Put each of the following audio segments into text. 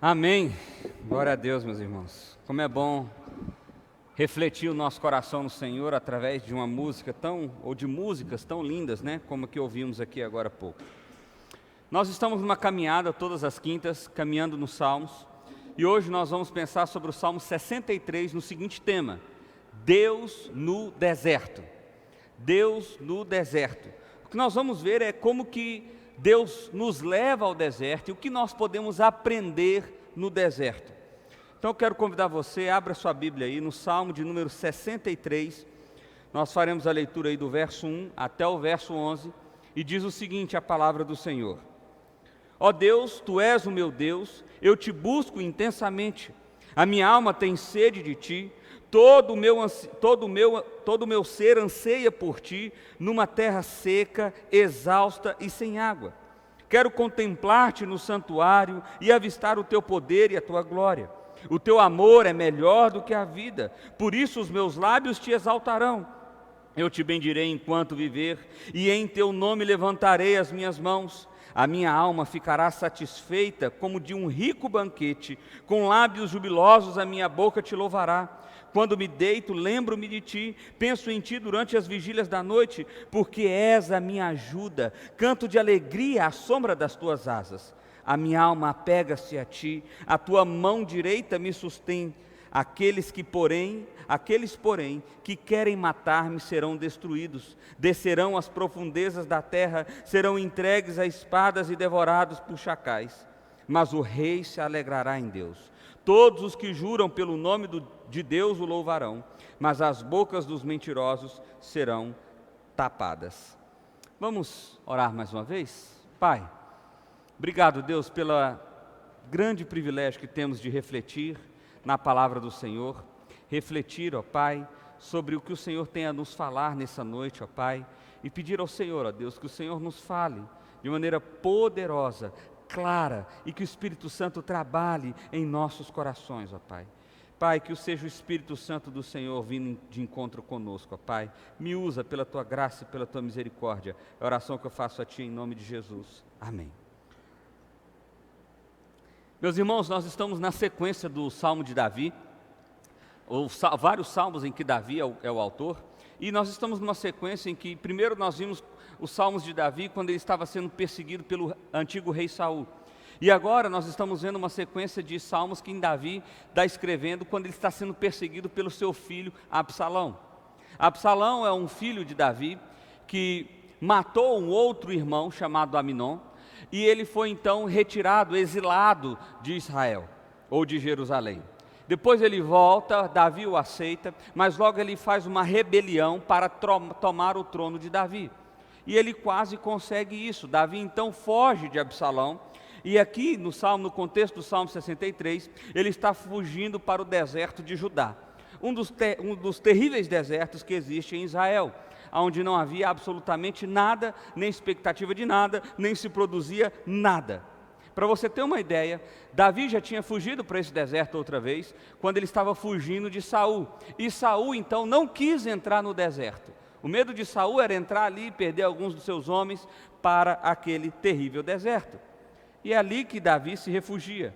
Amém. Glória a Deus, meus irmãos. Como é bom refletir o nosso coração no Senhor através de uma música ou de músicas tão lindas, né? Como a que ouvimos aqui agora há pouco. Nós estamos numa caminhada todas as quintas, caminhando nos Salmos, e hoje nós vamos pensar sobre o Salmo 63 no seguinte tema: Deus no deserto. Deus no deserto. O que nós vamos ver é como que Deus nos leva ao deserto e o que nós podemos aprender no deserto. Então eu quero convidar você, abra sua Bíblia aí no Salmo de número 63, nós faremos a leitura aí do verso 1 até o verso 11, e diz o seguinte a palavra do Senhor: Ó Deus, Tu és o meu Deus, eu te busco intensamente, a minha alma tem sede de Ti, todo o meu ser anseia por Ti, numa terra seca, exausta e sem água. Quero contemplar-te no santuário e avistar o Teu poder e a Tua glória. O Teu amor é melhor do que a vida, por isso os meus lábios Te exaltarão. Eu Te bendirei enquanto viver, e em Teu nome levantarei as minhas mãos. A minha alma ficará satisfeita como de um rico banquete, com lábios jubilosos a minha boca Te louvará. Quando me deito, lembro-me de Ti, penso em Ti durante as vigílias da noite, porque és a minha ajuda, canto de alegria à sombra das Tuas asas. A minha alma apega-se a Ti, a Tua mão direita me sustém. Aqueles, porém, que querem matar-me serão destruídos, descerão às profundezas da terra, serão entregues a espadas e devorados por chacais. Mas o rei se alegrará em Deus. Todos os que juram pelo nome de Deus o louvarão, mas as bocas dos mentirosos serão tapadas. Vamos orar mais uma vez? Pai, obrigado, Deus, pelo grande privilégio que temos de refletir na palavra do Senhor, refletir, ó Pai, sobre o que o Senhor tem a nos falar nessa noite, ó Pai, e pedir ao Senhor, ó Deus, que o Senhor nos fale de maneira poderosa, clara, e que o Espírito Santo trabalhe em nossos corações, ó Pai. Pai, que seja o Espírito Santo do Senhor vindo de encontro conosco, ó Pai. Me usa pela Tua graça e pela Tua misericórdia. É a oração que eu faço a Ti em nome de Jesus. Amém. Meus irmãos, nós estamos na sequência do Salmo de Davi, vários salmos em que Davi é o autor, e nós estamos numa sequência em que primeiro nós vimos os salmos de Davi quando ele estava sendo perseguido pelo antigo rei Saul. E agora nós estamos vendo uma sequência de salmos que Davi está escrevendo quando ele está sendo perseguido pelo seu filho Absalão. Absalão é um filho de Davi que matou um outro irmão chamado Aminon, e ele foi então retirado, exilado de Israel, ou de Jerusalém. Depois ele volta, Davi o aceita, mas logo ele faz uma rebelião para tomar o trono de Davi. E ele quase consegue isso. Davi então foge de Absalão, e aqui no contexto do Salmo 63, ele está fugindo para o deserto de Judá, um dos terríveis desertos que existe em Israel, onde não havia absolutamente nada, nem expectativa de nada, nem se produzia nada. Para você ter uma ideia, Davi já tinha fugido para esse deserto outra vez, quando ele estava fugindo de Saul, e Saul então não quis entrar no deserto. O medo de Saul era entrar ali e perder alguns dos seus homens para aquele terrível deserto. E é ali que Davi se refugia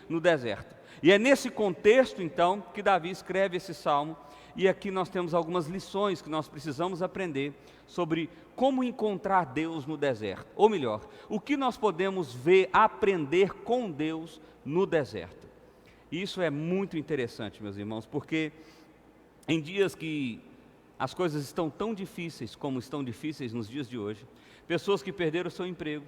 no deserto. E é nesse contexto então que Davi escreve esse salmo. E aqui nós temos algumas lições que nós precisamos aprender sobre como encontrar Deus no deserto. Ou melhor, o que nós podemos aprender com Deus no deserto. Isso é muito interessante, meus irmãos, porque em dias que as coisas estão tão difíceis como estão difíceis nos dias de hoje, pessoas que perderam o seu emprego,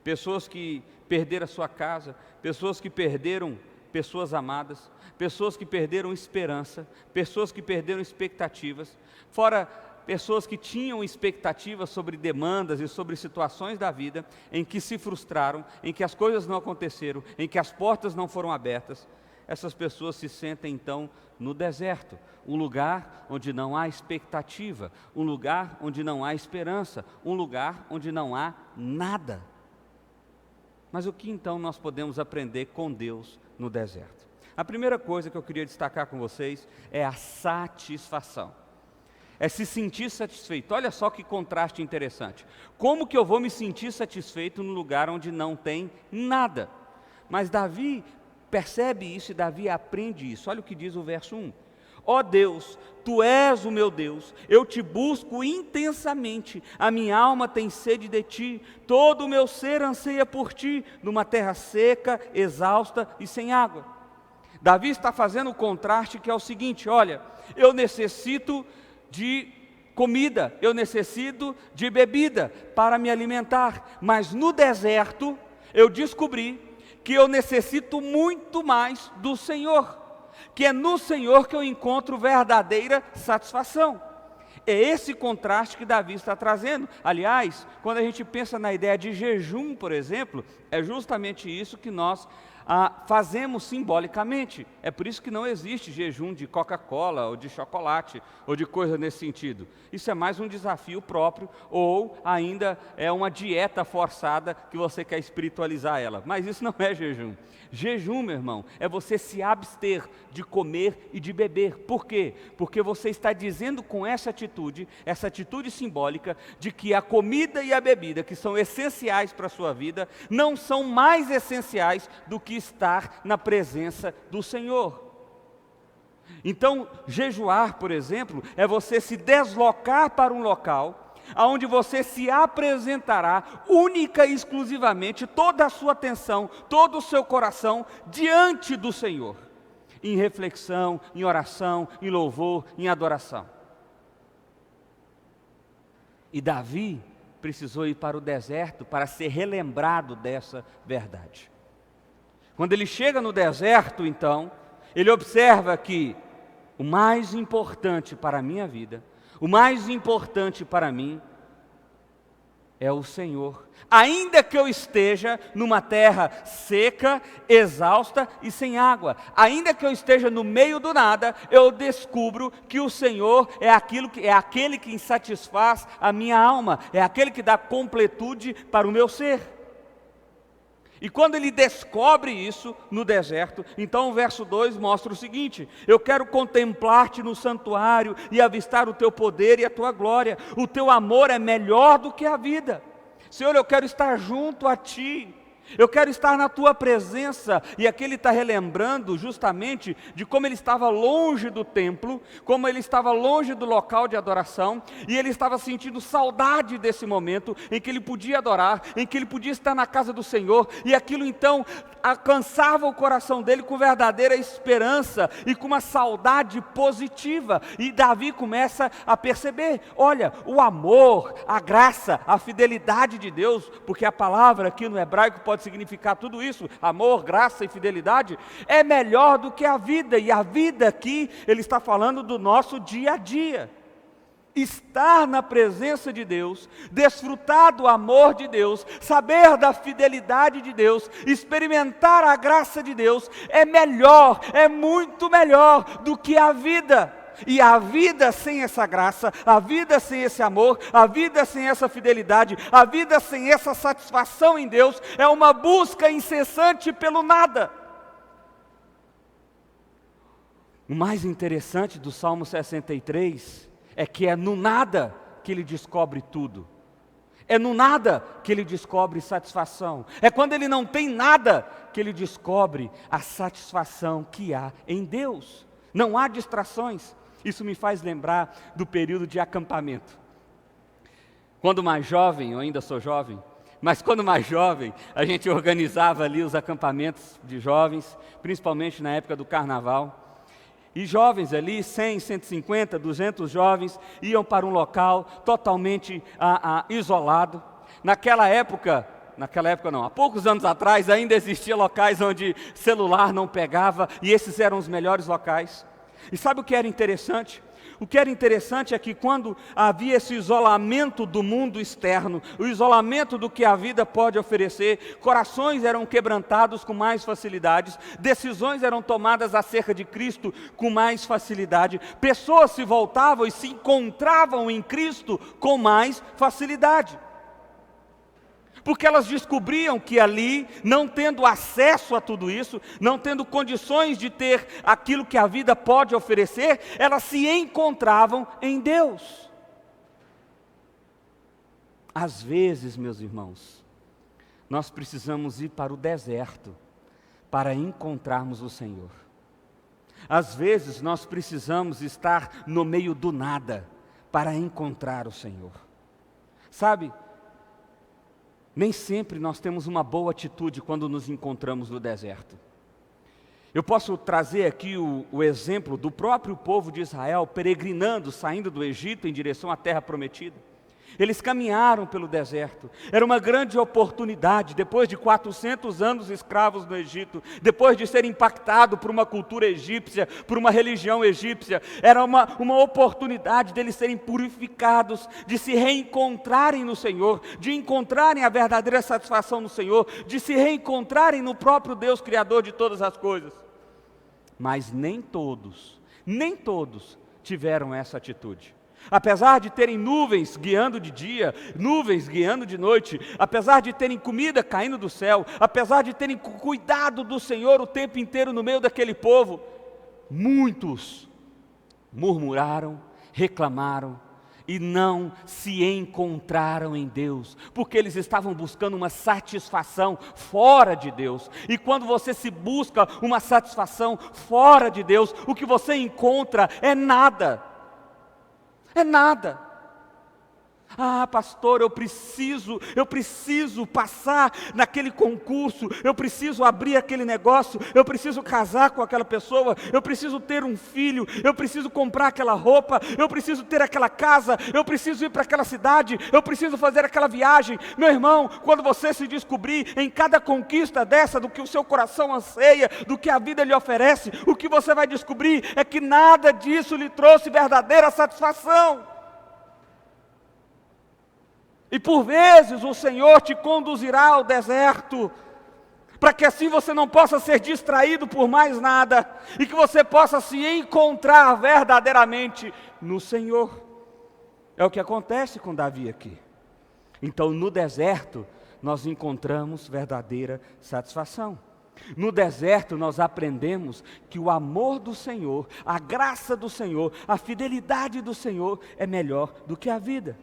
pessoas que perderam a sua casa, pessoas que perderam pessoas amadas, pessoas que perderam esperança, pessoas que perderam expectativas, fora pessoas que tinham expectativas sobre demandas e sobre situações da vida, em que se frustraram, em que as coisas não aconteceram, em que as portas não foram abertas. Essas pessoas se sentem então no deserto, um lugar onde não há expectativa, um lugar onde não há esperança, um lugar onde não há nada. Mas o que então nós podemos aprender com Deus no deserto? A primeira coisa que eu queria destacar com vocês é a satisfação. É se sentir satisfeito. Olha só que contraste interessante. Como que eu vou me sentir satisfeito num lugar onde não tem nada? Mas Davi percebe isso e Davi aprende isso. Olha o que diz o verso 1. Ó Deus, Tu és o meu Deus, eu te busco intensamente, a minha alma tem sede de Ti, todo o meu ser anseia por Ti, numa terra seca, exausta e sem água. Davi está fazendo o contraste que é o seguinte: olha, eu necessito de comida, eu necessito de bebida para me alimentar, mas no deserto eu descobri que eu necessito muito mais do Senhor, que é no Senhor que eu encontro verdadeira satisfação. É esse contraste que Davi está trazendo. Aliás, quando a gente pensa na ideia de jejum, por exemplo, é justamente isso que nós fazemos simbolicamente. É por isso que não existe jejum de Coca-Cola, ou de chocolate, ou de coisa nesse sentido. Isso é mais um desafio próprio, ou ainda é uma dieta forçada que você quer espiritualizar ela. Mas isso não é jejum. Jejum, meu irmão, é você se abster de comer e de beber. Por quê? Porque você está dizendo com essa atitude simbólica, de que a comida e a bebida, que são essenciais para a sua vida, não são mais essenciais do que estar na presença do Senhor. Então, jejuar, por exemplo, é você se deslocar para um local aonde você se apresentará única e exclusivamente, toda a sua atenção, todo o seu coração diante do Senhor, em reflexão, em oração, em louvor, em adoração. E Davi precisou ir para o deserto para ser relembrado dessa verdade. Quando ele chega no deserto, então, ele observa que o mais importante para a minha vida, o mais importante para mim é o Senhor. Ainda que eu esteja numa terra seca, exausta e sem água, ainda que eu esteja no meio do nada, eu descubro que o Senhor é aquele que satisfaz a minha alma, é aquele que dá completude para o meu ser. E quando ele descobre isso no deserto, então o verso 2 mostra o seguinte: eu quero contemplar-te no santuário e avistar o teu poder e a tua glória. O teu amor é melhor do que a vida. Senhor, eu quero estar junto a ti. Eu quero estar na tua presença. E aqui ele está relembrando justamente de como ele estava longe do templo, como ele estava longe do local de adoração, e ele estava sentindo saudade desse momento em que ele podia adorar, em que ele podia estar na casa do Senhor, e aquilo então alcançava o coração dele com verdadeira esperança e com uma saudade positiva. E Davi começa a perceber, olha, o amor, a graça, a fidelidade de Deus, porque a palavra aqui no hebraico pode significar tudo isso, amor, graça e fidelidade, é melhor do que a vida. E a vida aqui, ele está falando do nosso dia a dia. Estar na presença de Deus, desfrutar do amor de Deus, saber da fidelidade de Deus, experimentar a graça de Deus, é melhor, é muito melhor do que a vida. E a vida sem essa graça, a vida sem esse amor, a vida sem essa fidelidade, a vida sem essa satisfação em Deus, é uma busca incessante pelo nada. O mais interessante do Salmo 63 é que é no nada que ele descobre tudo. É no nada que ele descobre satisfação. É quando ele não tem nada que ele descobre a satisfação que há em Deus. Não há distrações. Isso me faz lembrar do período de acampamento. Quando mais jovem, eu ainda sou jovem, mas quando mais jovem, a gente organizava ali os acampamentos de jovens, principalmente na época do carnaval. E jovens ali, 100, 150, 200 jovens, iam para um local totalmente isolado. Naquela época não, há poucos anos atrás ainda existiam locais onde celular não pegava, e esses eram os melhores locais. E sabe o que era interessante? O que era interessante é que quando havia esse isolamento do mundo externo, o isolamento do que a vida pode oferecer, corações eram quebrantados com mais facilidades, decisões eram tomadas acerca de Cristo com mais facilidade, pessoas se voltavam e se encontravam em Cristo com mais facilidade. Porque elas descobriam que ali, não tendo acesso a tudo isso, não tendo condições de ter aquilo que a vida pode oferecer, elas se encontravam em Deus. Às vezes, meus irmãos, nós precisamos ir para o deserto, para encontrarmos o Senhor. Às vezes nós precisamos estar no meio do nada para encontrar o Senhor. Sabe, nem sempre nós temos uma boa atitude quando nos encontramos no deserto. Eu posso trazer aqui o exemplo do próprio povo de Israel peregrinando, saindo do Egito em direção à terra prometida. Eles caminharam pelo deserto, era uma grande oportunidade, depois de 400 anos escravos no Egito, depois de ser impactado por uma cultura egípcia, por uma religião egípcia, era uma oportunidade deles serem purificados, de se reencontrarem no Senhor, de encontrarem a verdadeira satisfação no Senhor, de se reencontrarem no próprio Deus Criador de todas as coisas. Mas nem todos tiveram essa atitude. Apesar de terem nuvens guiando de dia, nuvens guiando de noite, apesar de terem comida caindo do céu, apesar de terem cuidado do Senhor o tempo inteiro no meio daquele povo, muitos murmuraram, reclamaram e não se encontraram em Deus, porque eles estavam buscando uma satisfação fora de Deus. E quando você se busca uma satisfação fora de Deus, o que você encontra é nada. É nada. Ah, pastor, eu preciso passar naquele concurso, eu preciso abrir aquele negócio, eu preciso casar com aquela pessoa, eu preciso ter um filho, eu preciso comprar aquela roupa, eu preciso ter aquela casa, eu preciso ir para aquela cidade, eu preciso fazer aquela viagem. Meu irmão, quando você se descobrir em cada conquista dessa, do que o seu coração anseia, do que a vida lhe oferece, o que você vai descobrir é que nada disso lhe trouxe verdadeira satisfação. E por vezes o Senhor te conduzirá ao deserto, para que assim você não possa ser distraído por mais nada, e que você possa se encontrar verdadeiramente no Senhor. É o que acontece com Davi aqui. Então no deserto nós encontramos verdadeira satisfação. No deserto nós aprendemos que o amor do Senhor, a graça do Senhor, a fidelidade do Senhor é melhor do que a vida.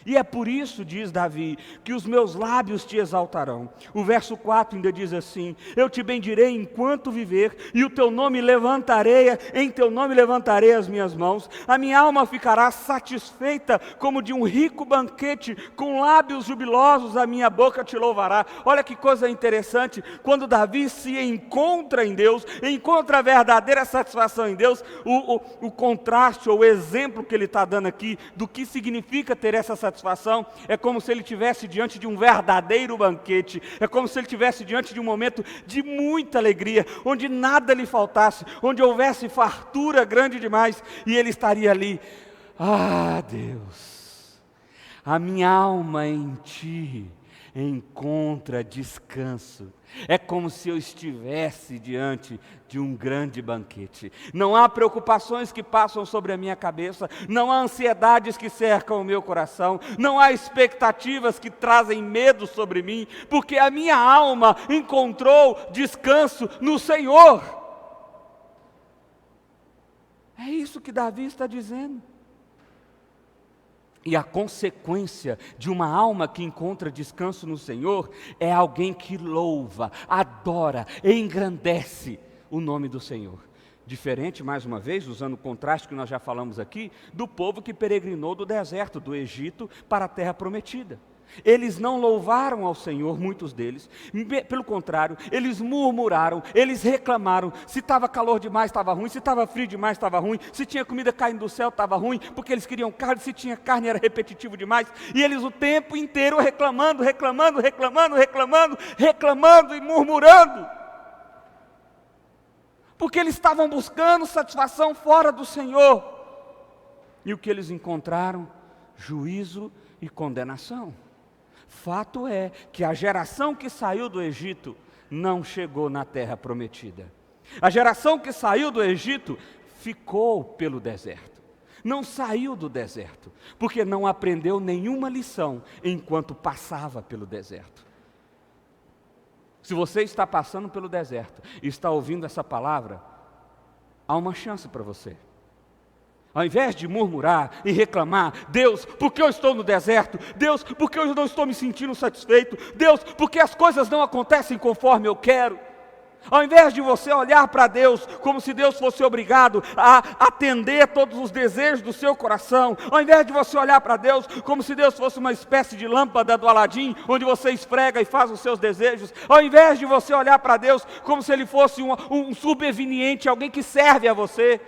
E é por isso, diz Davi, que os meus lábios te exaltarão. O verso 4 ainda diz assim: eu te bendirei enquanto viver, e o teu nome levantarei, em teu nome levantarei as minhas mãos. A minha alma ficará satisfeita como de um rico banquete, com lábios jubilosos a minha boca te louvará. Olha que coisa interessante, quando Davi se encontra em Deus, encontra a verdadeira satisfação em Deus, o contraste ou o exemplo que ele está dando aqui, do que significa ter essa satisfação, é como se ele estivesse diante de um verdadeiro banquete, é como se ele estivesse diante de um momento de muita alegria, onde nada lhe faltasse, onde houvesse fartura grande demais, e ele estaria ali. Ah, Deus, a minha alma em Ti encontra descanso. É como se eu estivesse diante de um grande banquete. Não há preocupações que passam sobre a minha cabeça, não há ansiedades que cercam o meu coração, não há expectativas que trazem medo sobre mim, porque a minha alma encontrou descanso no Senhor. É isso que Davi está dizendo. E a consequência de uma alma que encontra descanso no Senhor é alguém que louva, adora, engrandece o nome do Senhor. Diferente, mais uma vez, usando o contraste que nós já falamos aqui, do povo que peregrinou do deserto, do Egito, para a terra prometida. Eles não louvaram ao Senhor, muitos deles, pelo contrário, eles murmuraram, eles reclamaram. Se estava calor demais estava ruim, se estava frio demais estava ruim, se tinha comida caindo do céu estava ruim, porque eles queriam carne, se tinha carne era repetitivo demais, e eles o tempo inteiro reclamando e murmurando, porque eles estavam buscando satisfação fora do Senhor, e o que eles encontraram? Juízo e condenação. Fato é que a geração que saiu do Egito não chegou na terra prometida. A geração que saiu do Egito ficou pelo deserto. Não saiu do deserto, porque não aprendeu nenhuma lição enquanto passava pelo deserto. Se você está passando pelo deserto e está ouvindo essa palavra, há uma chance para você. Ao invés de murmurar e reclamar: Deus, por que eu estou no deserto? Deus, por que eu não estou me sentindo satisfeito? Deus, por que as coisas não acontecem conforme eu quero? Ao invés de você olhar para Deus como se Deus fosse obrigado a atender todos os desejos do seu coração, ao invés de você olhar para Deus como se Deus fosse uma espécie de lâmpada do Aladim, onde você esfrega e faz os seus desejos, ao invés de você olhar para Deus como se Ele fosse um subserviente, alguém que serve a você,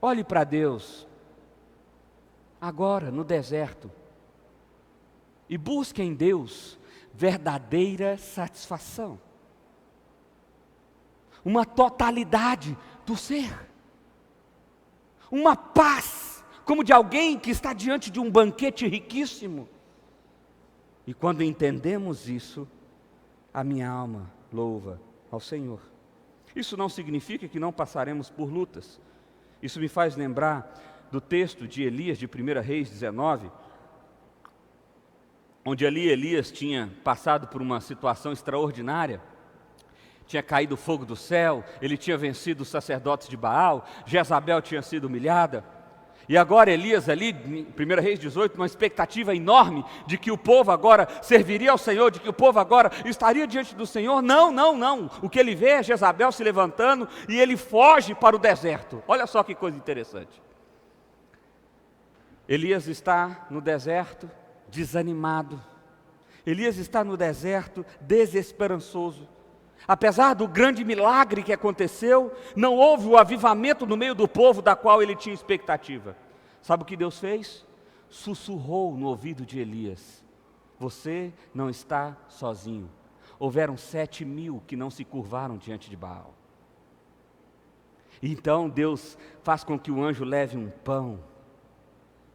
olhe para Deus agora no deserto e busque em Deus verdadeira satisfação. Uma totalidade do ser, uma paz, como de alguém que está diante de um banquete riquíssimo. E quando entendemos isso, a minha alma louva ao Senhor. Isso não significa que não passaremos por lutas. Isso me faz lembrar do texto de Elias, de 1 Reis 19, onde ali Elias tinha passado por uma situação extraordinária. Tinha caído fogo do céu, ele tinha vencido os sacerdotes de Baal, Jezabel tinha sido humilhada. E agora Elias ali, em 1 Reis 18, uma expectativa enorme de que o povo agora serviria ao Senhor, de que o povo agora estaria diante do Senhor. Não. O que ele vê é Jezabel se levantando e ele foge para o deserto. Olha só que coisa interessante. Elias está no deserto desanimado. Elias está no deserto desesperançoso. Apesar do grande milagre que aconteceu, não houve o avivamento no meio do povo da qual ele tinha expectativa. Sabe o que Deus fez? Sussurrou no ouvido de Elias: você não está sozinho. Houveram 7.000 que não se curvaram diante de Baal. Então Deus faz com que o anjo leve um pão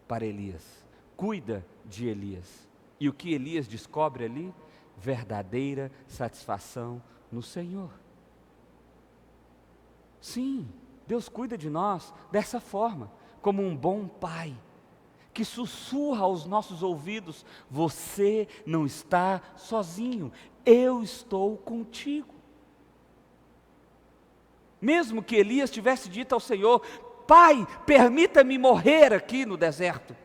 para Elias. Cuida de Elias. E o que Elias descobre ali? Verdadeira satisfação no Senhor. Sim, Deus cuida de nós dessa forma, como um bom pai, que sussurra aos nossos ouvidos: você não está sozinho, eu estou contigo. Mesmo que Elias tivesse dito ao Senhor: Pai, permita-me morrer aqui no deserto.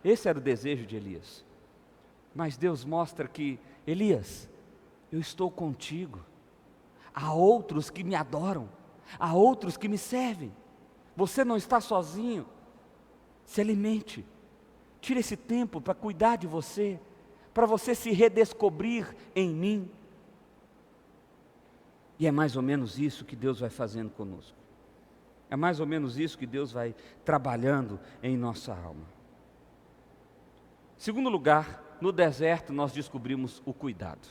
Esse era o desejo de Elias. Mas Deus mostra que: Elias, eu estou contigo. Há outros que me adoram, há outros que me servem. Você não está sozinho. Se alimente, tire esse tempo para cuidar de você, para você se redescobrir em mim. E é mais ou menos isso que Deus vai fazendo conosco. É mais ou menos isso que Deus vai trabalhando em nossa alma. Segundo lugar, no deserto nós descobrimos o cuidado.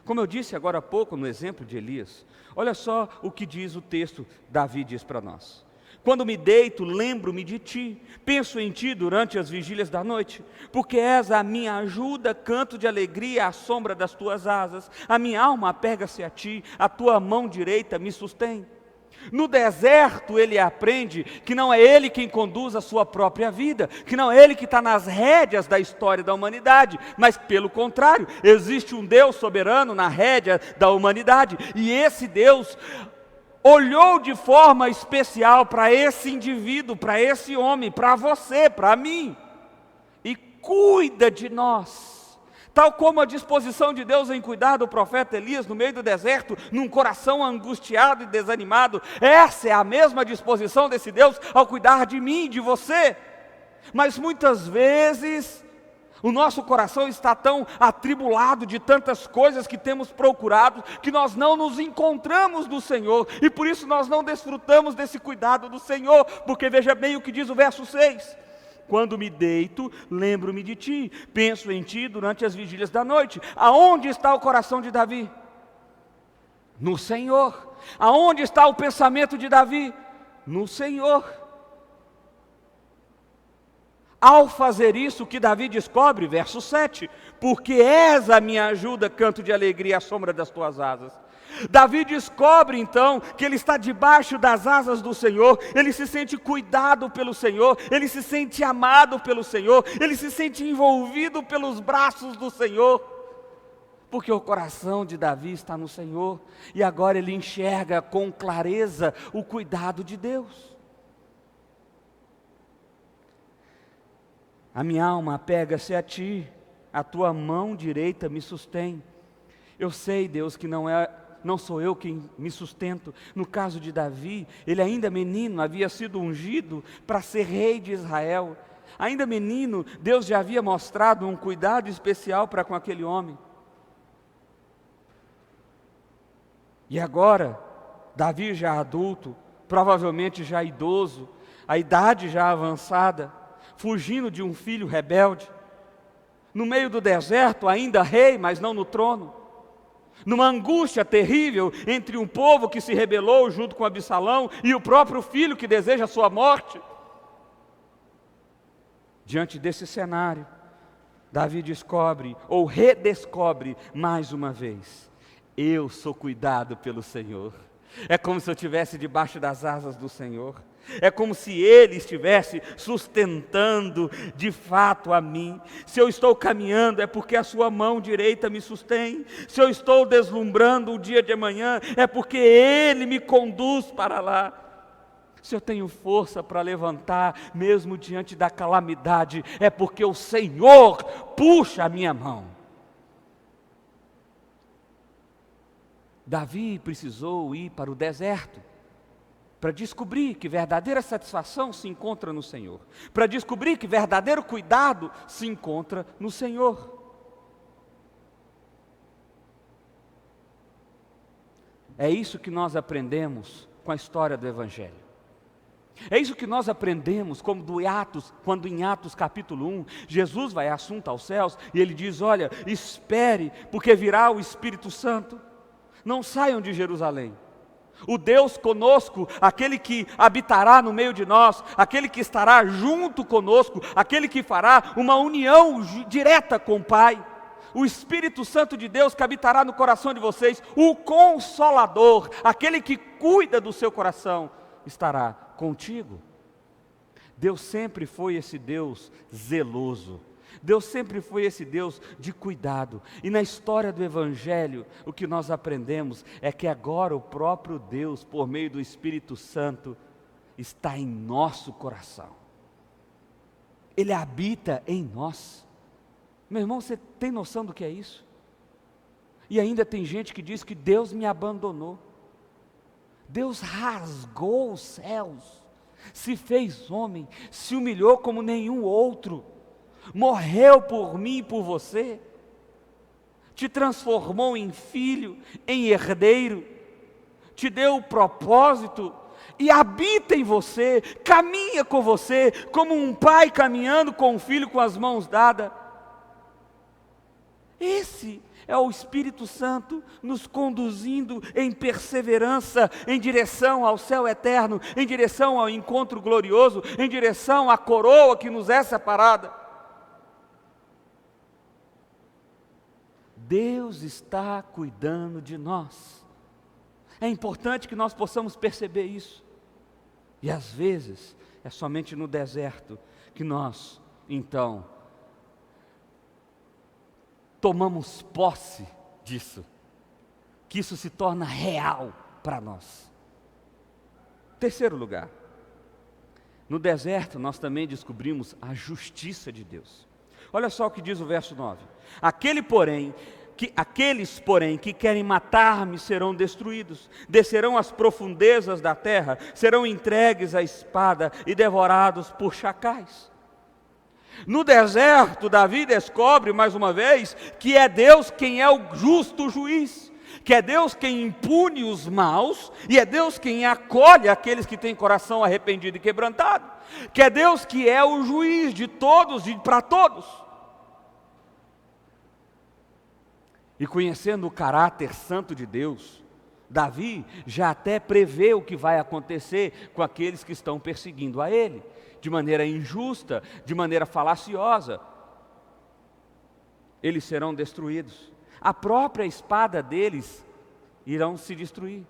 Como eu disse agora há pouco no exemplo de Elias, olha só o que diz o texto. Davi diz para nós: quando me deito, lembro-me de ti, penso em ti durante as vigílias da noite, porque és a minha ajuda, canto de alegria à sombra das tuas asas, a minha alma apega-se a ti, a tua mão direita me sustém. No deserto ele aprende que não é ele quem conduz a sua própria vida, que não é ele que está nas rédeas da história da humanidade, mas pelo contrário, existe um Deus soberano na rédea da humanidade, e esse Deus olhou de forma especial para esse indivíduo, para esse homem, para você, para mim, e cuida de nós. Tal como a disposição de Deus em cuidar do profeta Elias no meio do deserto, num coração angustiado e desanimado, essa é a mesma disposição desse Deus ao cuidar de mim e de você. Mas muitas vezes o nosso coração está tão atribulado de tantas coisas que temos procurado, que nós não nos encontramos no Senhor, e por isso nós não desfrutamos desse cuidado do Senhor, porque veja bem o que diz o verso 6. Quando me deito, lembro-me de ti, penso em ti durante as vigílias da noite. Aonde está o coração de Davi? No Senhor. Aonde está o pensamento de Davi? No Senhor. Ao fazer isso, o que Davi descobre, verso 7, porque és a minha ajuda, canto de alegria à sombra das tuas asas. Davi descobre então que ele está debaixo das asas do Senhor, ele se sente cuidado pelo Senhor, ele se sente amado pelo Senhor, ele se sente envolvido pelos braços do Senhor, porque o coração de Davi está no Senhor, e agora ele enxerga com clareza o cuidado de Deus. A minha alma apega-se a ti, a tua mão direita me sustém. Eu sei, Deus, que não não sou eu quem me sustento. No caso de Davi, ele ainda menino havia sido ungido para ser rei de Israel. Ainda menino, Deus já havia mostrado um cuidado especial para com aquele homem. E agora, Davi já adulto, provavelmente já idoso, a idade já avançada, fugindo de um filho rebelde, no meio do deserto, ainda rei, mas não no trono, numa angústia terrível entre um povo que se rebelou junto com Absalão e o próprio filho que deseja a sua morte. Diante desse cenário, Davi descobre, ou redescobre mais uma vez: eu sou cuidado pelo Senhor. É como se eu estivesse debaixo das asas do Senhor. É como se Ele estivesse sustentando de fato a mim. Se eu estou caminhando, é porque a sua mão direita me sustém. Se eu estou deslumbrando o dia de amanhã, é porque Ele me conduz para lá. Se eu tenho força para levantar, mesmo diante da calamidade, é porque o Senhor puxa a minha mão. Davi precisou ir para o deserto para descobrir que verdadeira satisfação se encontra no Senhor, para descobrir que verdadeiro cuidado se encontra no Senhor. É isso que nós aprendemos com a história do Evangelho. É isso que nós aprendemos quando em Atos capítulo 1, Jesus vai assunto aos céus e Ele diz: olha, espere, porque virá o Espírito Santo. Não saiam de Jerusalém. O Deus conosco, aquele que habitará no meio de nós, aquele que estará junto conosco, aquele que fará uma união direta com o Pai, o Espírito Santo de Deus que habitará no coração de vocês, o Consolador, aquele que cuida do seu coração, estará contigo. Deus sempre foi esse Deus zeloso. Deus sempre foi esse Deus de cuidado. E na história do Evangelho, o que nós aprendemos é que agora o próprio Deus, por meio do Espírito Santo, está em nosso coração. Ele habita em nós. Meu irmão, você tem noção do que é isso? E ainda tem gente que diz que Deus me abandonou. Deus rasgou os céus, se fez homem, se humilhou como nenhum outro, morreu por mim e por você, te transformou em filho, em herdeiro, te deu o propósito e habita em você, caminha com você, como um pai caminhando com um filho com as mãos dadas. Esse é o Espírito Santo nos conduzindo em perseverança, em direção ao céu eterno, em direção ao encontro glorioso, em direção à coroa que nos é separada. Deus está cuidando de nós. É importante que nós possamos perceber isso. E às vezes, é somente no deserto que nós, então, tomamos posse disso, que isso se torna real para nós. Terceiro lugar, no deserto nós também descobrimos a justiça de Deus. Olha só o que diz o verso 9: aqueles, porém, que querem matar-me serão destruídos, descerão às profundezas da terra, serão entregues à espada e devorados por chacais. No deserto, Davi descobre mais uma vez que é Deus quem é o justo juiz, que é Deus quem impune os maus, e é Deus quem acolhe aqueles que têm coração arrependido e quebrantado, que é Deus que é o juiz de todos e para todos. E conhecendo o caráter santo de Deus, Davi já até prevê o que vai acontecer com aqueles que estão perseguindo a ele, de maneira injusta, de maneira falaciosa. Eles serão destruídos, a própria espada deles irão se destruir,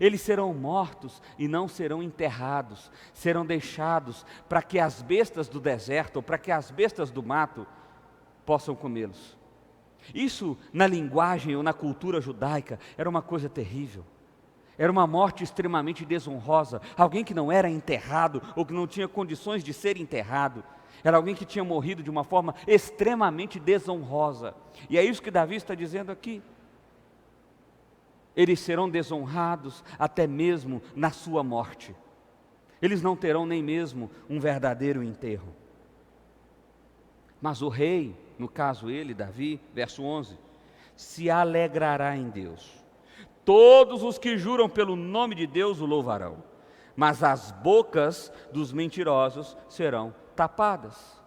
eles serão mortos e não serão enterrados, serão deixados para que as bestas do deserto, ou para que as bestas do mato possam comê-los. Isso, na linguagem ou na cultura judaica, era uma coisa terrível. Era uma morte extremamente desonrosa. Alguém que não era enterrado, ou que não tinha condições de ser enterrado. Era alguém que tinha morrido de uma forma extremamente desonrosa. E é isso que Davi está dizendo aqui. eles serão desonrados até mesmo na sua morte. Eles não terão nem mesmo um verdadeiro enterro. Mas o rei, no caso ele, Davi, verso 11, se alegrará em Deus. Todos os que juram pelo nome de Deus o louvarão, mas as bocas dos mentirosos serão tapadas.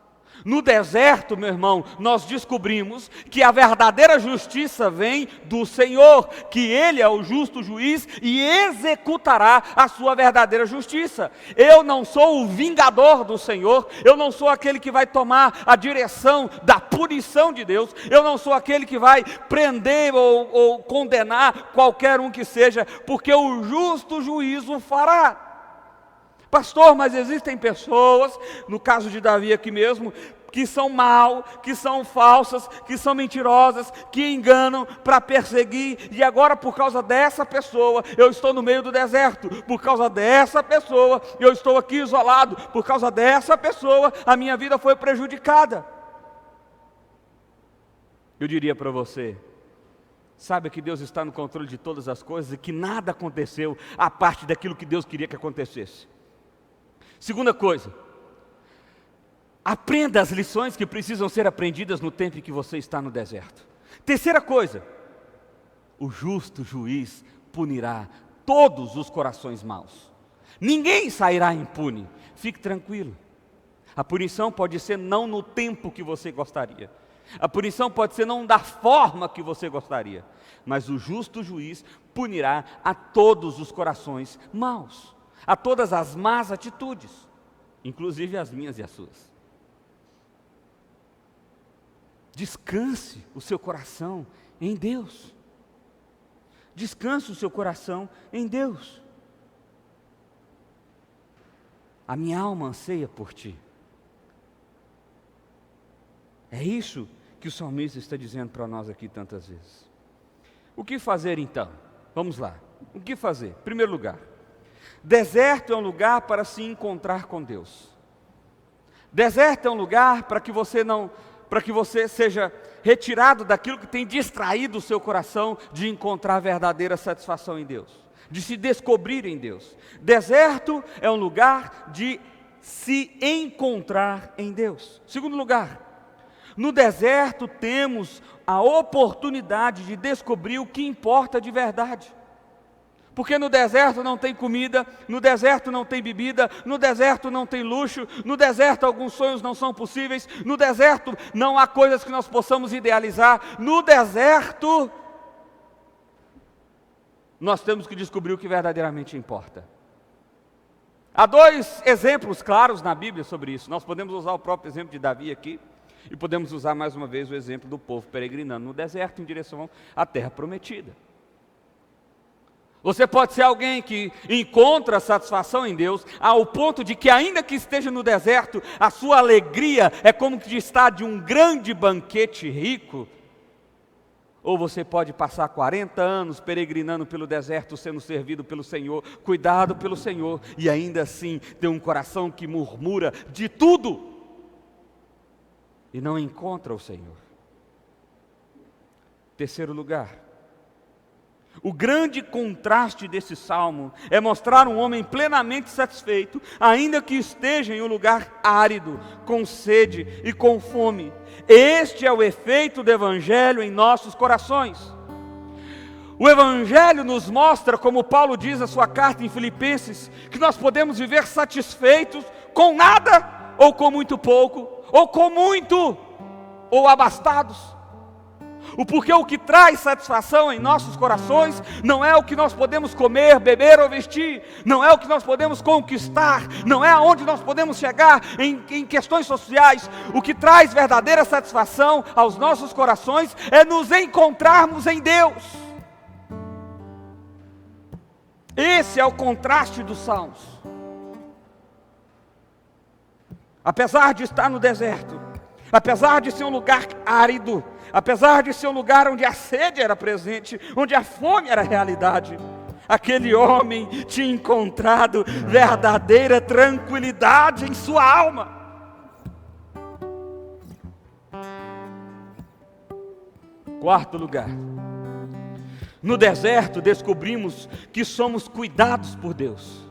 No deserto, meu irmão, nós descobrimos que a verdadeira justiça vem do Senhor, que Ele é o justo juiz e executará a sua verdadeira justiça. Eu não sou o vingador do Senhor, eu não sou aquele que vai tomar a direção da punição de Deus, eu não sou aquele que vai prender ou condenar qualquer um que seja, porque o justo juiz o fará. Pastor, mas existem pessoas, no caso de Davi aqui mesmo, que são mal, que são falsas, que são mentirosas, que enganam para perseguir, e agora por causa dessa pessoa, eu estou no meio do deserto, por causa dessa pessoa, eu estou aqui isolado, por causa dessa pessoa, a minha vida foi prejudicada. Eu diria para você, saiba que Deus está no controle de todas as coisas e que nada aconteceu a parte daquilo que Deus queria que acontecesse. Segunda coisa, aprenda as lições que precisam ser aprendidas no tempo em que você está no deserto. Terceira coisa, o justo juiz punirá todos os corações maus. Ninguém sairá impune, fique tranquilo. A punição pode ser não no tempo que você gostaria. A punição pode ser não da forma que você gostaria. Mas o justo juiz punirá a todos os corações maus, a todas as más atitudes, inclusive as minhas e as suas. Descanse o seu coração em Deus. Descanse o seu coração em Deus. A minha alma anseia por ti. É isso que o salmista está dizendo para nós aqui tantas vezes. O que fazer então? Vamos lá. O que fazer? Em primeiro lugar, deserto é um lugar para se encontrar com Deus. Deserto é um lugar para que você seja retirado daquilo que tem distraído o seu coração de encontrar verdadeira satisfação em Deus, de se descobrir em Deus. Deserto é um lugar de se encontrar em Deus. Segundo lugar, no deserto temos a oportunidade de descobrir o que importa de verdade. Porque no deserto não tem comida, no deserto não tem bebida, no deserto não tem luxo, no deserto alguns sonhos não são possíveis, no deserto não há coisas que nós possamos idealizar, no deserto nós temos que descobrir o que verdadeiramente importa. Há dois exemplos claros na Bíblia sobre isso. Nós podemos usar o próprio exemplo de Davi aqui, e podemos usar mais uma vez o exemplo do povo peregrinando no deserto em direção à terra prometida. Você pode ser alguém que encontra satisfação em Deus, ao ponto de que ainda que esteja no deserto, a sua alegria é como que estar de um grande banquete rico. Ou você pode passar 40 anos peregrinando pelo deserto, sendo servido pelo Senhor, cuidado pelo Senhor, e ainda assim ter um coração que murmura de tudo, e não encontra o Senhor. Terceiro lugar, o grande contraste desse salmo é mostrar um homem plenamente satisfeito, ainda que esteja em um lugar árido, com sede e com fome. Este é o efeito do Evangelho em nossos corações. O Evangelho nos mostra, como Paulo diz na sua carta em Filipenses, que nós podemos viver satisfeitos com nada, ou com muito pouco, ou com muito, ou abastados. Porque o que traz satisfação em nossos corações não é o que nós podemos comer, beber ou vestir, não é o que nós podemos conquistar, não é aonde nós podemos chegar em questões sociais. O que traz verdadeira satisfação aos nossos corações é nos encontrarmos em Deus. Esse é o contraste dos salmos. Apesar de estar no deserto, apesar de ser um lugar árido, apesar de ser um lugar onde a sede era presente, onde a fome era realidade, aquele homem tinha encontrado verdadeira tranquilidade em sua alma. Quarto lugar, No deserto descobrimos que somos cuidados por Deus.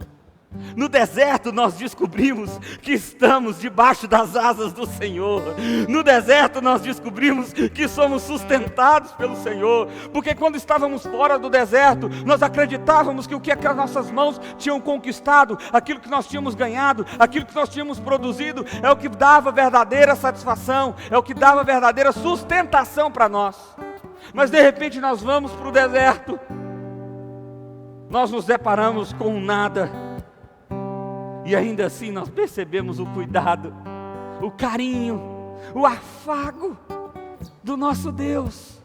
No deserto nós descobrimos que estamos debaixo das asas do Senhor. No deserto nós descobrimos que somos sustentados pelo Senhor. Porque quando estávamos fora do deserto, nós acreditávamos que o que as nossas mãos tinham conquistado, aquilo que nós tínhamos ganhado, aquilo que nós tínhamos produzido, é o que dava verdadeira satisfação, é o que dava verdadeira sustentação para nós. Mas de repente nós vamos para o deserto, nós nos deparamos com nada. E ainda assim nós percebemos o cuidado, o carinho, o afago do nosso Deus.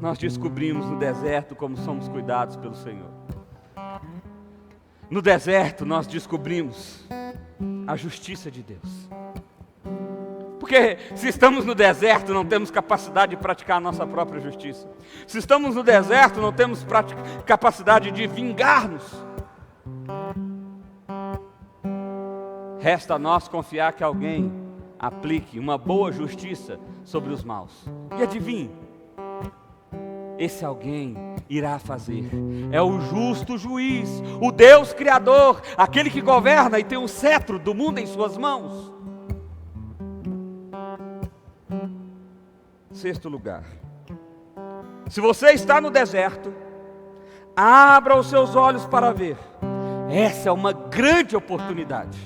Nós descobrimos no deserto como somos cuidados pelo Senhor. No deserto nós descobrimos a justiça de Deus. Porque se estamos no deserto, não temos capacidade de praticar a nossa própria justiça. Se estamos no deserto, não temos capacidade de vingar-nos. Resta a nós confiar que alguém aplique uma boa justiça sobre os maus. E adivinhe, esse alguém irá fazer. É o justo juiz, o Deus Criador, aquele que governa e tem o cetro do mundo em suas mãos. Sexto lugar, se você está no deserto, abra os seus olhos para ver. Essa é uma grande oportunidade.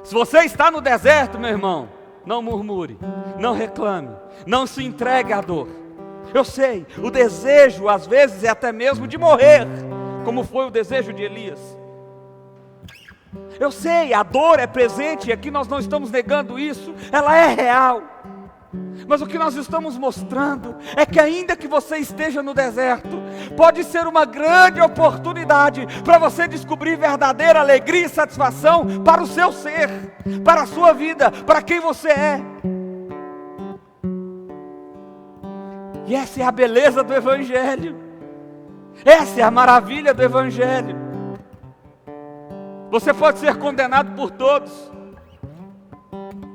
Se você está no deserto, meu irmão, não murmure, não reclame, não se entregue à dor. Eu sei, o desejo às vezes é até mesmo de morrer, como foi o desejo de Elias. Eu sei, a dor é presente e aqui nós não estamos negando isso, ela é real. Mas o que nós estamos mostrando é que ainda que você esteja no deserto, pode ser uma grande oportunidade para você descobrir verdadeira alegria e satisfação para o seu ser, para a sua vida, para quem você é. E essa é a beleza do Evangelho, essa é a maravilha do Evangelho. Você pode ser condenado por todos,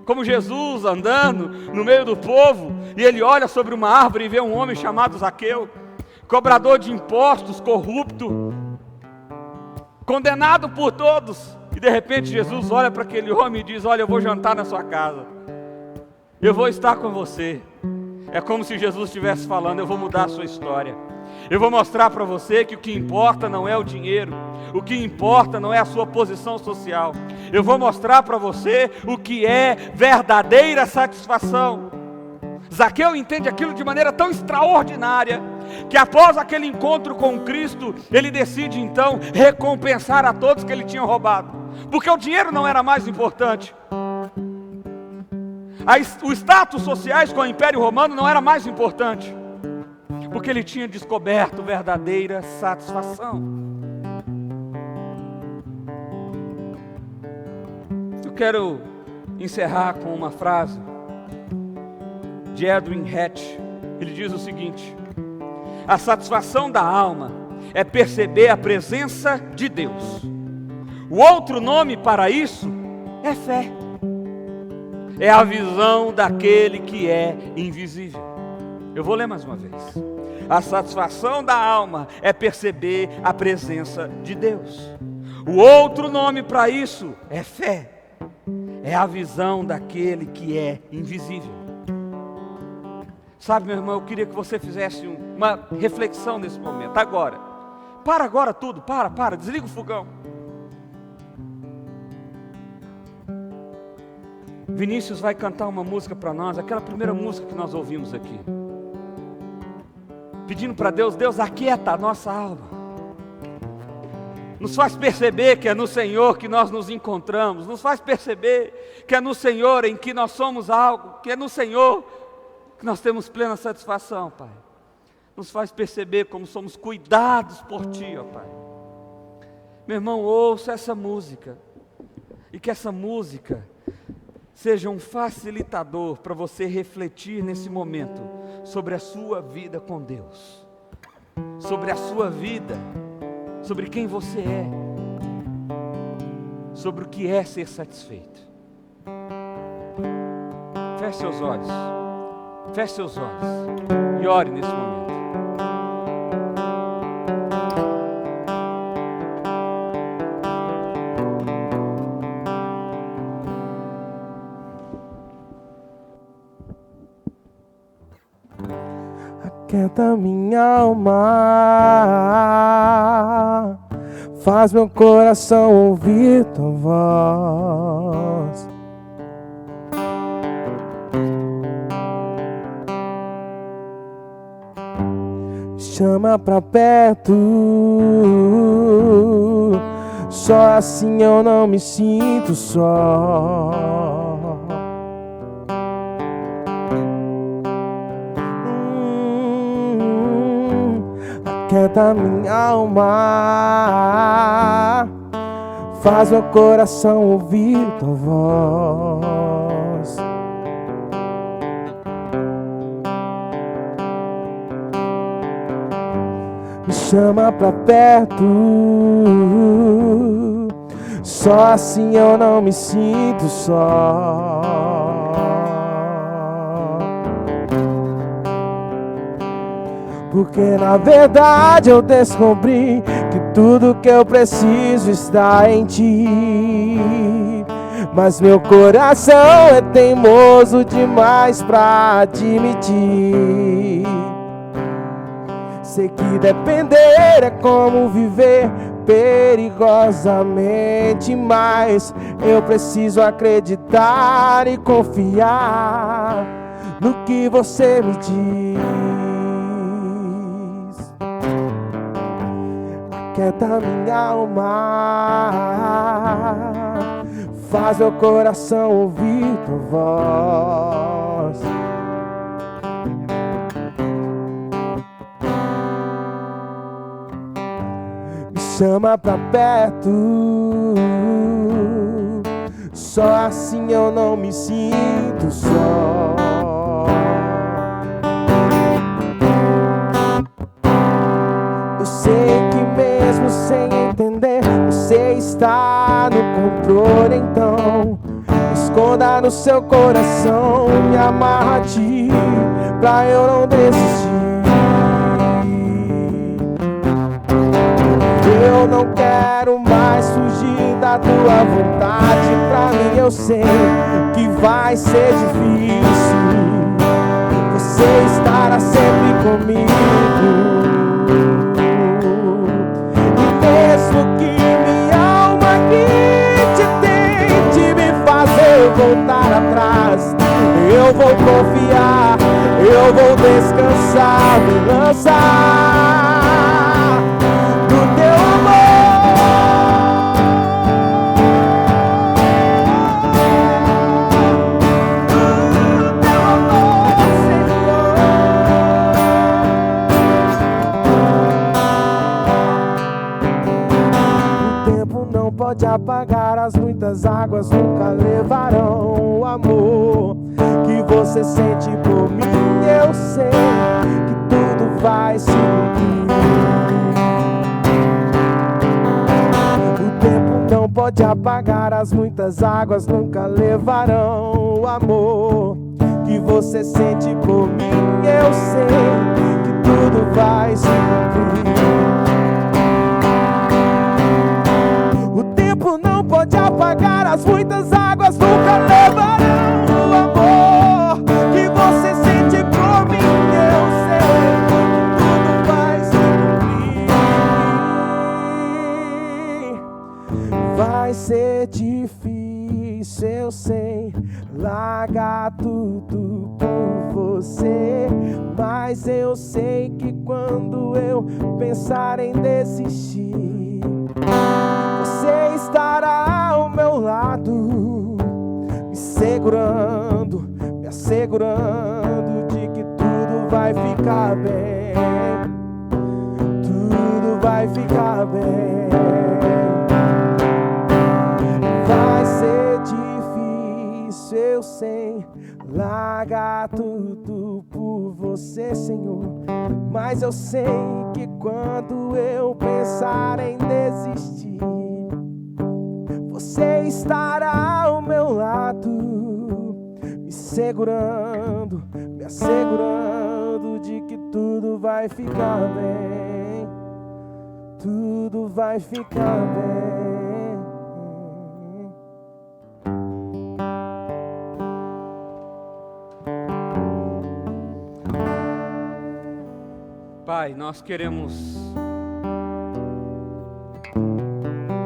como Jesus andando no meio do povo, e ele olha sobre uma árvore e vê um homem chamado Zaqueu, cobrador de impostos, corrupto, condenado por todos, e de repente Jesus olha para aquele homem e diz: olha, eu vou jantar na sua casa, eu vou estar com você. É como se Jesus estivesse falando: eu vou mudar a sua história, eu vou mostrar para você que o que importa não é o dinheiro, o que importa não é a sua posição social. Eu vou mostrar para você o que é verdadeira satisfação. Zaqueu entende aquilo de maneira tão extraordinária, que após aquele encontro com Cristo, ele decide então recompensar a todos que ele tinha roubado, porque o dinheiro não era mais importante. Os status sociais com o Império Romano não era mais importante, porque ele tinha descoberto verdadeira satisfação. Eu quero encerrar com uma frase de Edwin Hatch. Ele diz o seguinte: a satisfação da alma é perceber a presença de Deus. O outro nome para isso é fé. É a visão daquele que é invisível. Eu vou ler mais uma vez. A satisfação da alma é perceber a presença de Deus. O outro nome para isso é fé. É a visão daquele que é invisível. Sabe, meu irmão, eu queria que você fizesse uma reflexão nesse momento, agora. Para agora tudo, para, desliga o fogão. Vinícius vai cantar uma música para nós, aquela primeira música que nós ouvimos aqui, pedindo para Deus: Deus, aquieta a nossa alma, nos faz perceber que é no Senhor que nós nos encontramos, nos faz perceber que é no Senhor em que nós somos algo, que é no Senhor que nós temos plena satisfação, Pai. Nos faz perceber como somos cuidados por Ti, ó Pai. Meu irmão, ouça essa música, e que essa música seja um facilitador para você refletir nesse momento sobre a sua vida com Deus, sobre a sua vida, sobre quem você é, sobre o que é ser satisfeito. Feche seus olhos. Feche seus olhos. E ore nesse momento. Aquieta minha alma, faz meu coração ouvir tua voz. Chama pra perto, só assim eu não me sinto só. Aquieta minha alma, faz meu coração ouvir tua voz. Me chama pra perto, só assim eu não me sinto só. Porque na verdade eu descobri que tudo que eu preciso está em ti. Mas meu coração é teimoso demais pra admitir. Sei que depender é como viver perigosamente, mas eu preciso acreditar e confiar no que você me diz. Aquieta minha alma, faz meu coração ouvir tua voz. Me chama pra perto, só assim eu não me sinto só. Eu sei que mesmo sem entender, você está no controle, então esconda no seu coração, me amarra a ti, pra eu não desistir. Eu não quero mais fugir da tua vontade, pra mim eu sei que vai ser difícil, você estará sempre comigo. Mesmo que minha alma que te tente me fazer voltar atrás, eu vou confiar, eu vou descansar, me lançar no teu pode apagar as muitas águas, nunca levarão o amor que você sente por mim. Eu sei que tudo vai se cumprir. O tempo não pode apagar as muitas águas, nunca levarão o amor que você sente por mim. Eu sei que tudo vai se cumprir. Não pode apagar as muitas águas, nunca levarão o amor que você sente por mim. Eu sei que tudo vai se cumprir. Vai ser difícil, eu sei, largar tudo por você, mas eu sei que quando eu pensar em desistir, você estará ao meu lado, me segurando, me assegurando de que tudo vai ficar bem, tudo vai ficar bem. Vai ser difícil, eu sei, largar tudo por você, Senhor, mas eu sei que quando eu pensar em desistir, você estará ao meu lado, me me assegurando de que tudo vai ficar bem, tudo vai ficar bem. Pai, nós queremos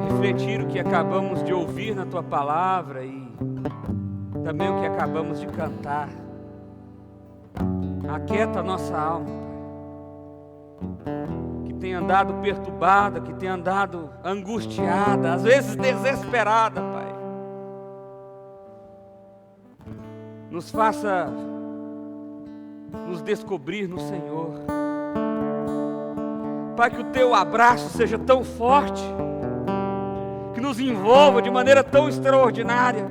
refletir o que acabamos de ouvir na Tua palavra e também o que acabamos de cantar. Aquieta a nossa alma, Pai, que tem andado perturbada, que tem andado angustiada, às vezes desesperada, Pai. Nos faça nos descobrir no Senhor. Pai, que o Teu abraço seja tão forte, que nos envolva de maneira tão extraordinária,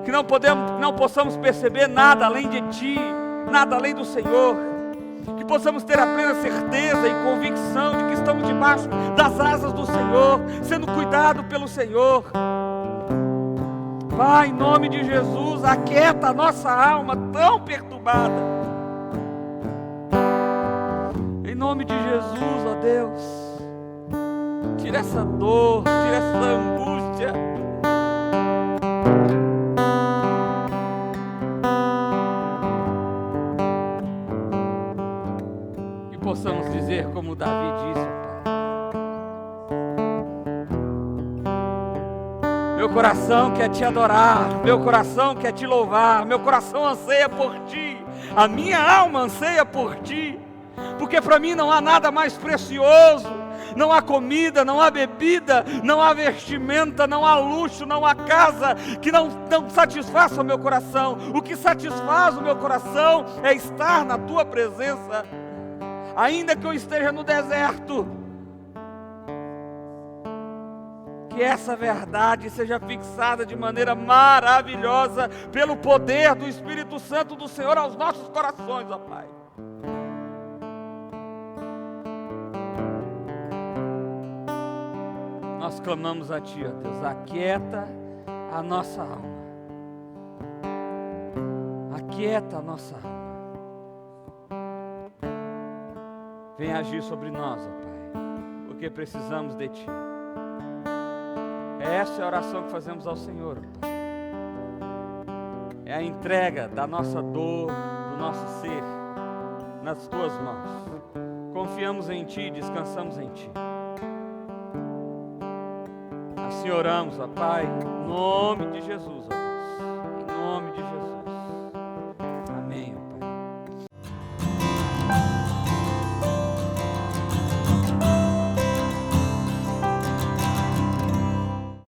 que não possamos perceber nada além de Ti, nada além do Senhor, que possamos ter a plena certeza e convicção de que estamos debaixo das asas do Senhor, sendo cuidado pelo Senhor. Pai, em nome de Jesus, aquieta a nossa alma tão perturbada. Em nome de Jesus, ó Deus, tira essa dor, tira essa angústia. E possamos dizer como Davi disse, Pai: meu coração quer Te adorar, meu coração quer Te louvar, meu coração anseia por Ti, a minha alma anseia por Ti. Porque para mim não há nada mais precioso, não há comida, não há bebida, não há vestimenta, não há luxo, não há casa que não satisfaça o meu coração. O que satisfaz o meu coração é estar na Tua presença, ainda que eu esteja no deserto. Que essa verdade seja fixada de maneira maravilhosa pelo poder do Espírito Santo do Senhor aos nossos corações, ó Pai. Nós clamamos a Ti, ó Deus, aquieta a nossa alma. Aquieta a nossa alma. Vem agir sobre nós, ó Pai, porque precisamos de Ti. Essa é a oração que fazemos ao Senhor, ó Pai. É a entrega da nossa dor, do nosso ser, nas Tuas mãos. Confiamos em Ti, descansamos em Ti. Assim oramos, ó Pai, em nome de Jesus, ó Deus, em nome de